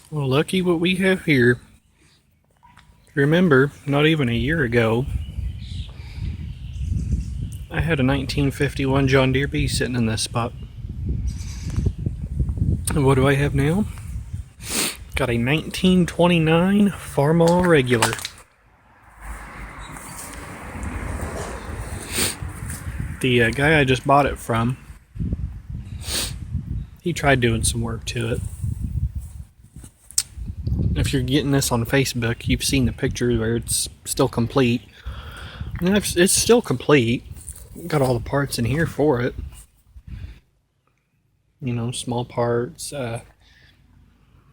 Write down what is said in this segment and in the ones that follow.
Well, lucky what we have here. Remember, not even a year ago, I had a 1951 John Deere B sitting in this spot. And what do I have now? Got a 1929 Farmall regular. The guy I just bought it from, he tried doing some work to it. If you're getting this on Facebook, you've seen the picture where it's still complete. And it's still complete. Got all the parts in here for it. You know, small parts,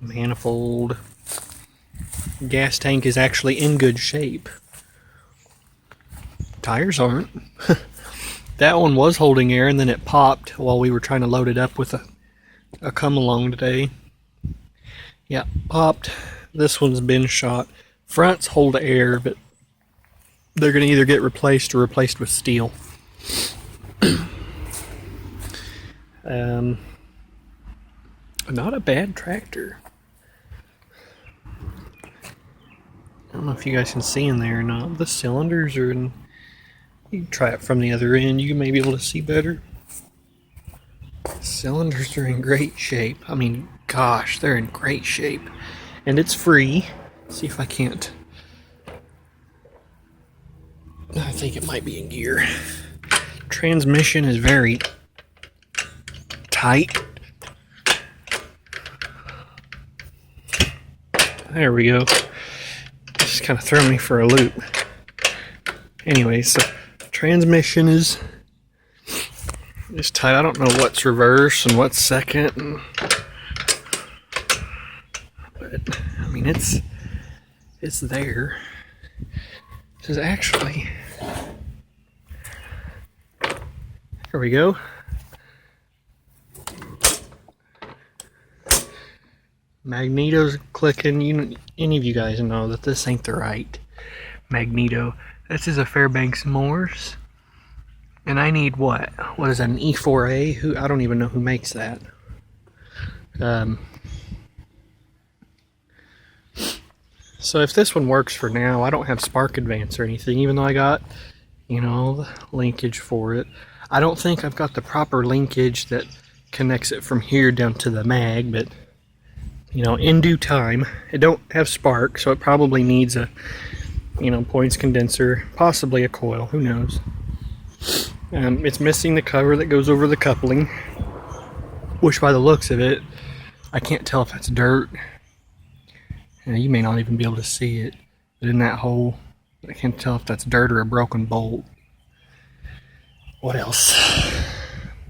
manifold. Gas tank is actually in good shape. Tires aren't. That one was holding air and then it popped while we were trying to load it up with a come along today. Yeah, popped. This one's been shot. Fronts hold air, but they're going to either get replaced or replaced with steel. Not a bad tractor. I don't know if you guys can see in there or not. The cylinders are in. You can try it from the other end. You may be able to see better. Cylinders are in great shape. I mean, gosh, they're in great shape. And it's free. Let's see if I can't. I think it might be in gear. Transmission is very tight. There we go. Just kind of throw me for a loop. Anyway, so transmission is tight. I don't know what's reverse and what's second. But I mean, it's there. This is actually. There we go. Magneto's clicking. Any of you guys know that this ain't the right magneto. This is a Fairbanks Morse. And I need what? What is that, an E4A? I don't even know who makes that. So if this one works for now, I don't have spark advance or anything, even though I got, you know, the linkage for it. I don't think I've got the proper linkage that connects it from here down to the mag, but, you know, in due time. It don't have spark, so it probably needs a, you know, points condenser, possibly a coil, who knows. It's missing the cover that goes over the coupling, which by the looks of it, I can't tell if that's dirt. You may not even be able to see it, but in that hole, I can't tell if that's dirt or a broken bolt. What else?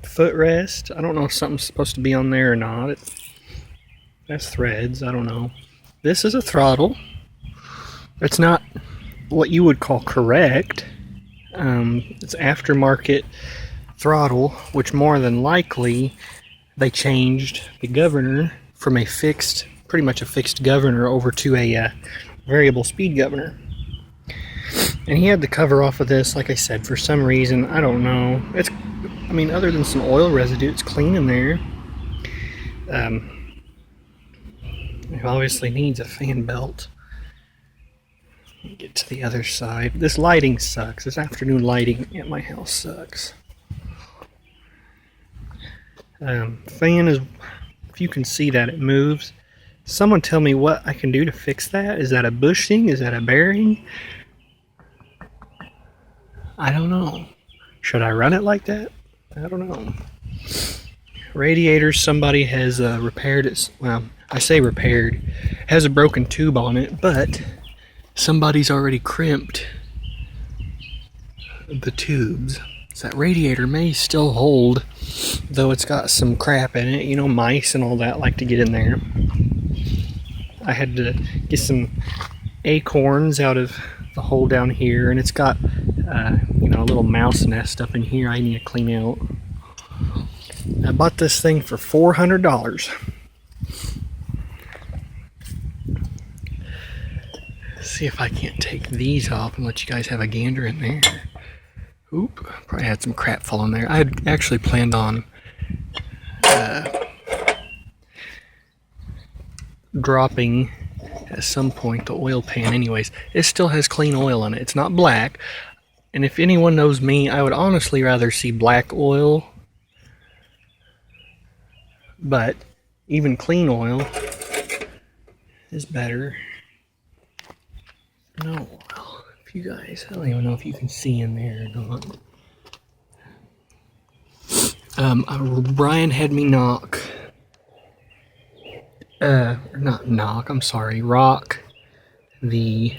Footrest. I don't know if something's supposed to be on there or not. That's threads. I don't know. This is a throttle. It's not what you would call correct. It's aftermarket throttle, which more than likely they changed the governor from a fixed, pretty much a fixed governor, over to a variable speed governor. And he had the cover off of this, like I said, for some reason. I don't know. I mean, other than some oil residue, it's clean in there. It obviously needs a fan belt. Get to the other side. This lighting sucks. This afternoon lighting at my house sucks. Fan is, if you can see that, it moves. Someone tell me what I can do to fix that. Is that a bushing? Is that a bearing? I don't know. Should I run it like that? I don't know. Radiator, somebody has repaired it. Well, I say repaired. Has a broken tube on it, but somebody's already crimped the tubes. So that radiator may still hold, though it's got some crap in it. You know, mice and all that like to get in there. I had to get some acorns out of the hole down here, and it's got, you know, a little mouse nest up in here I need to clean out. I bought this thing for $400. See if I can't take these off and let you guys have a gander in there. Oop, probably had some crap fall in there. I had actually planned on dropping at some point, the oil pan anyways. It still has clean oil in it. It's not black. And if anyone knows me, I would honestly rather see black oil. But even clean oil is better. No, well, if you guys, I don't even know if you can see in there or not. Brian had me knock. Not knock, I'm sorry, rock the,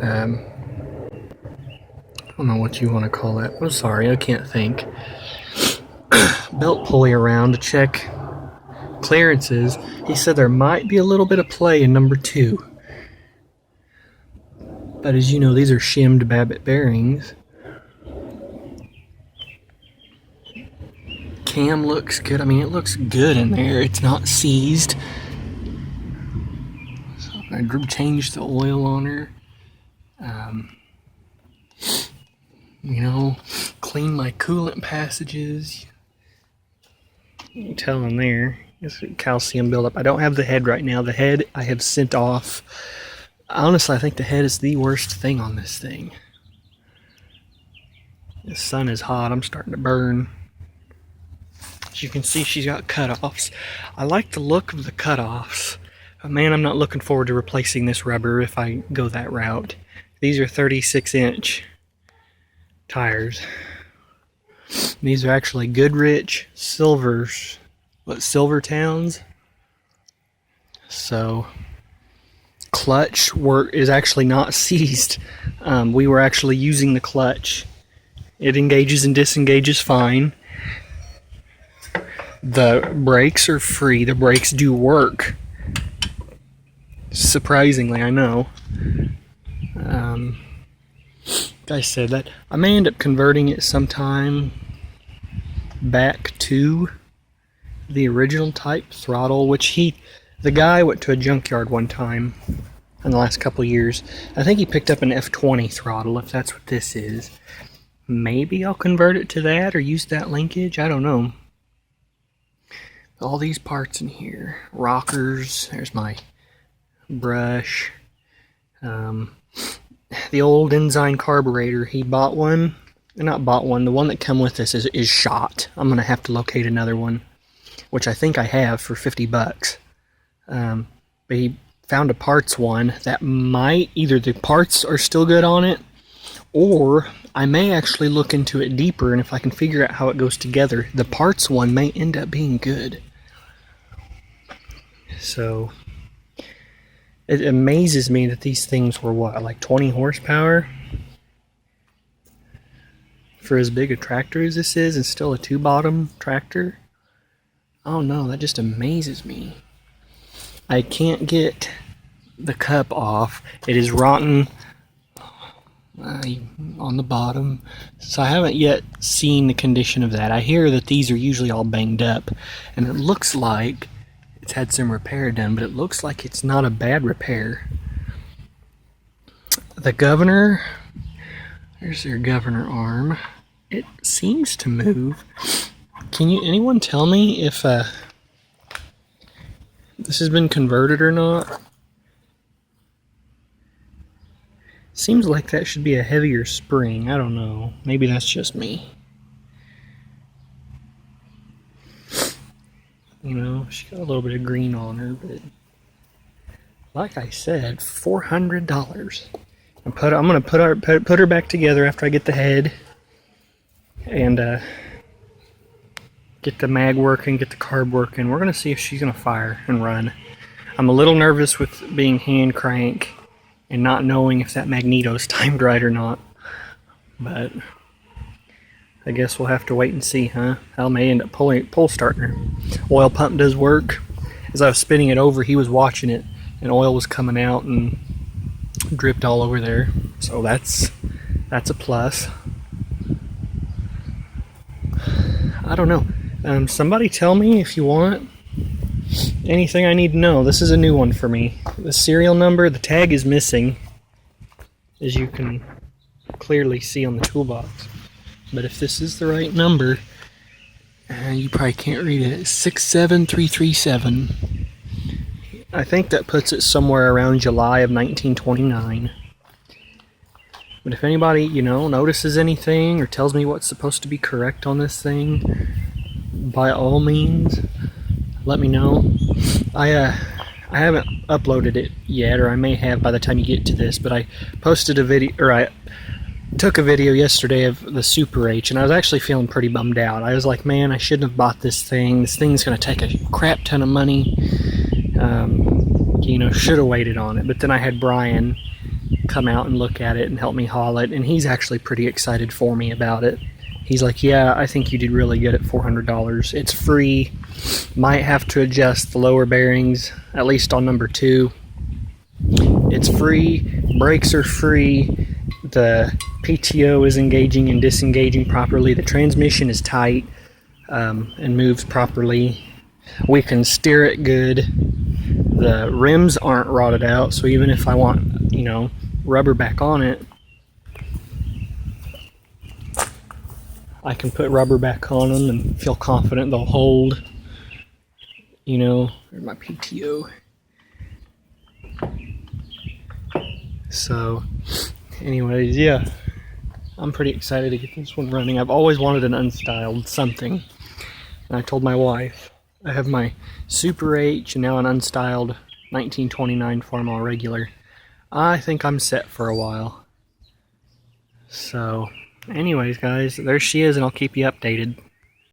I don't know what you want to call it. I'm sorry, I can't think. Belt pulley around to check clearances. He said there might be a little bit of play in number 2. But as you know, these are shimmed Babbitt bearings. Cam looks good. I mean, it looks good in there. It's not seized. So I changed the oil on her. You know, clean my coolant passages. You can tell in there. It's calcium buildup. I don't have the head right now. The head I have sent off. Honestly, I think the head is the worst thing on this thing. The sun is hot. I'm starting to burn. As you can see, she's got cutoffs. I like the look of the cutoffs. But man, I'm not looking forward to replacing this rubber if I go that route. These are 36-inch tires. These are actually Goodrich Silvers. What, Silvertowns? So, clutch work is actually not seized. We were actually using the clutch. It engages and disengages fine. The brakes are free. The brakes do work. Surprisingly, I know. Like I said, that I may end up converting it sometime back to the original type throttle, which the guy went to a junkyard one time in the last couple of years. I think he picked up an F20 throttle, if that's what this is. Maybe I'll convert it to that or use that linkage. I don't know. All these parts in here. Rockers. There's my brush. The old Enzyme carburetor. He bought one. Not bought one. The one that come with this is shot. I'm going to have to locate another one, which I think I have for 50 bucks. But he found a parts one that might, either the parts are still good on it, or I may actually look into it deeper, and if I can figure out how it goes together, the parts one may end up being good. So, it amazes me that these things were, what, like 20 horsepower? For as big a tractor as this is, and still a 2-bottom tractor? Oh no, that just amazes me. I can't get the cup off. It is rotten on the bottom. So I haven't yet seen the condition of that. I hear that these are usually all banged up, and it looks like it's had some repair done, but it looks like it's not a bad repair. The governor, there's their governor arm. It seems to move. Can anyone tell me if this has been converted or not? Seems like that should be a heavier spring. I don't know. Maybe that's just me. You know, she got a little bit of green on her, but like I said, $400. I'm gonna put her back together after I get the head and get the mag working, get the carb working. We're gonna see if she's gonna fire and run. I'm a little nervous with being hand crank and not knowing if that magneto's timed right or not, but I guess we'll have to wait and see, huh? I may end up pull starting her. Oil pump does work. As I was spinning it over, he was watching it, and oil was coming out and dripped all over there. So that's a plus. I don't know. Somebody tell me if you want anything I need to know. This is a new one for me. The serial number, the tag is missing, as you can clearly see on the toolbox. But if this is the right number, You probably can't read it. 67337. I think that puts it somewhere around July of 1929. But if anybody, notices anything or tells me what's supposed to be correct on this thing, by all means, let me know. I haven't uploaded it yet, or I may have by the time you get to this, but I posted a video, or I took a video yesterday of the Super H, and I was actually feeling pretty bummed out. I was like, man, I shouldn't have bought this thing. This thing's going to take a crap ton of money. Should have waited on it. But then I had Brian come out and look at it and help me haul it, and he's actually pretty excited for me about it. He's like, yeah, I think you did really good at $400. It's free. Might have to adjust the lower bearings, at least on number 2. It's free. Brakes are free. The PTO is engaging and disengaging properly. The transmission is tight and moves properly. We can steer it good. The rims aren't rotted out, so even if I want, rubber back on it, I can put rubber back on them and feel confident they'll hold. There's my PTO. So, anyways, yeah, I'm pretty excited to get this one running. I've always wanted an unstyled something, and I told my wife, I have my Super H and now an unstyled 1929 Farmall regular. I think I'm set for a while. So, anyways, guys, there she is, and I'll keep you updated.